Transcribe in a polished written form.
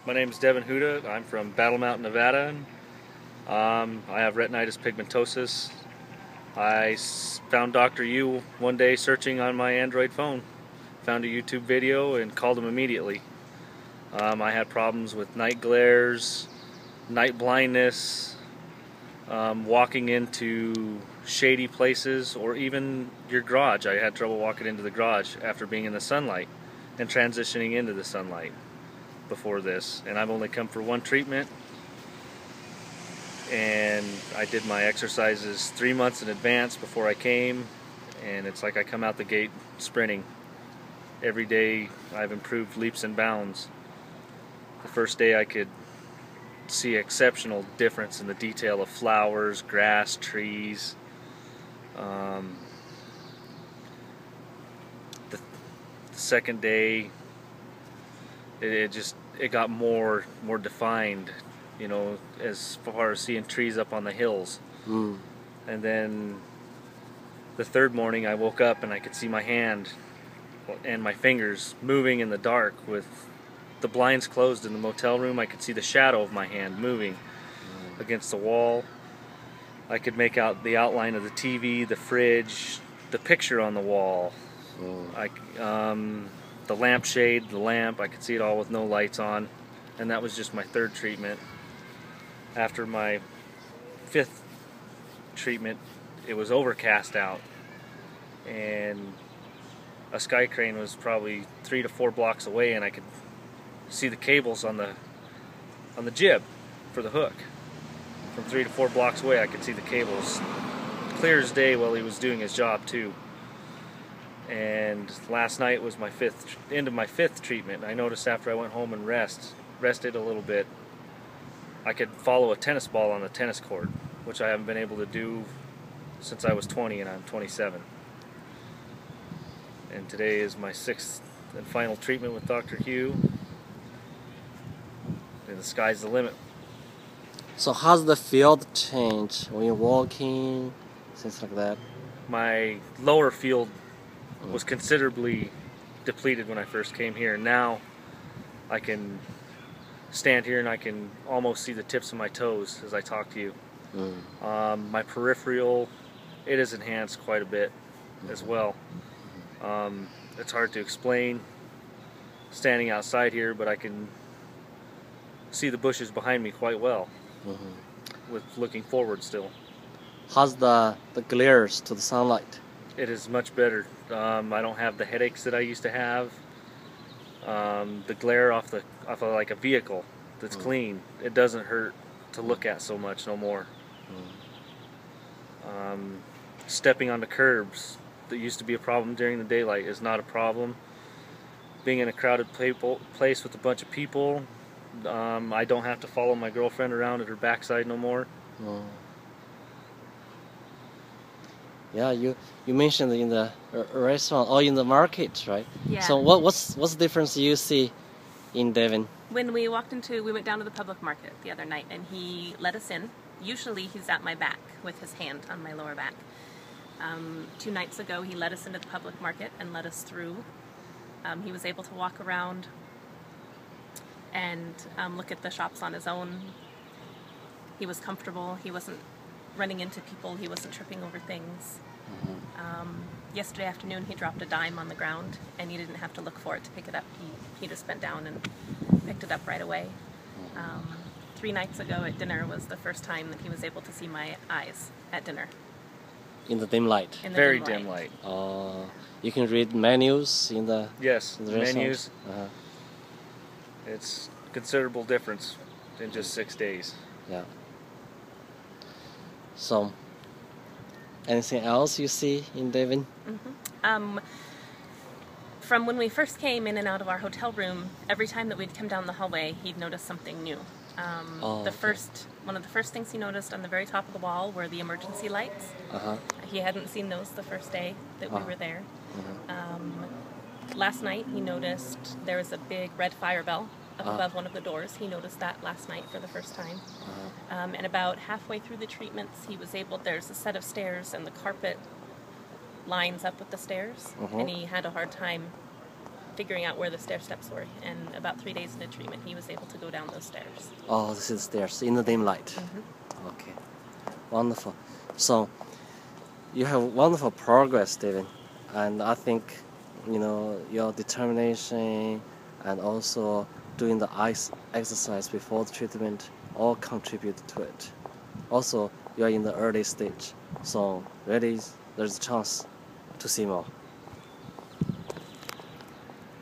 My name is Devin Huda. I'm from Battle Mountain, Nevada. I have retinitis pigmentosus. Found Dr. Yu one day searching on my Android phone. Found a YouTube video and called him immediately. I had problems with night glares, night blindness, walking into shady places, or even your garage. I had trouble walking into the garage after being in the sunlight and transitioning into the sunlight before this. And I've only come for one treatment, and I did my exercises 3 months in advance before I came, and it's like I come out the gate sprinting. Every day I've improved leaps and bounds. The first day I could see exceptional difference in the detail of flowers, grass, trees. The second day it got more defined, you know, as far as seeing trees up on the hills. And then the third morning I woke up and I could see my hand and my fingers moving in the dark with the blinds closed in the motel room. I could see the shadow of my hand moving against the wall. I could make out the outline of the TV, the fridge, the picture on the wall. The lampshade, the lamp, I could see it all with no lights on. And that was just my third treatment. After my fifth treatment, it was overcast out, and a sky crane was probably 3 to 4 blocks away, and I could see the cables on the jib for the hook. From 3 to 4 blocks away, I could see the cables clear as day while he was doing his job too. And last night was my end of my fifth treatment. I noticed after I went home and rested a little bit, I could follow a tennis ball on the tennis court, which I haven't been able to do since I was 20, and I'm 27. And today is my 6th and final treatment with Dr. Yu. And the sky's the limit. So how's the field change when you're walking, things like that? My lower field was considerably depleted when I first came here. Now I can stand here and I can almost see the tips of my toes as I talk to you. My peripheral, it is enhanced quite a bit as well. It's hard to explain standing outside here, but I can see the bushes behind me quite well with looking forward still. How's the glares to the sunlight? It is much better. I don't have the headaches that I used to have. The glare off of like a vehicle that's clean, it doesn't hurt to look at so much no more. Stepping on the curbs that used to be a problem during the daylight is not a problem. Being in a crowded place with a bunch of people, I don't have to follow my girlfriend around at her backside no more. Yeah, you mentioned in the restaurant or in the market, right? Yeah. So what's the difference you see in Devin? When we went down to the public market the other night, and he let us in. Usually he's at my back with his hand on my lower back. 2 nights ago he let us into the public market and let us through. He was able to walk around and look at the shops on his own. He was comfortable. He wasn't running into people. He wasn't tripping over things. Yesterday afternoon he dropped a dime on the ground, and he didn't have to look for it to pick it up. He just bent down and picked it up right away. 3 nights ago at dinner was the first time that he was able to see my eyes at dinner. In the dim light? In the Very dim light. You can read menus in the Yes, in the restaurant? menus. It's considerable difference in just 6 days. Yeah. So, anything else you see in Devin? From when we first came in and out of our hotel room, every time that we'd come down the hallway, he'd notice something new. One of the first things he noticed on the very top of the wall were the emergency lights. He hadn't seen those the first day that we were there. Last night he noticed there was a big red fire bell up above one of the doors. He noticed that last night for the first time. And about halfway through the treatments, there's a set of stairs, and the carpet lines up with the stairs, and he had a hard time figuring out where the stair steps were. And about 3 days into treatment, he was able to go down those stairs. Oh, this is stairs in the dim light. Mm-hmm. Okay, wonderful. So you have wonderful progress, Steven, and I think your determination and also doing the ice exercise before the treatment all contribute to it. Also, you are in the early stage, so really there's a chance to see more.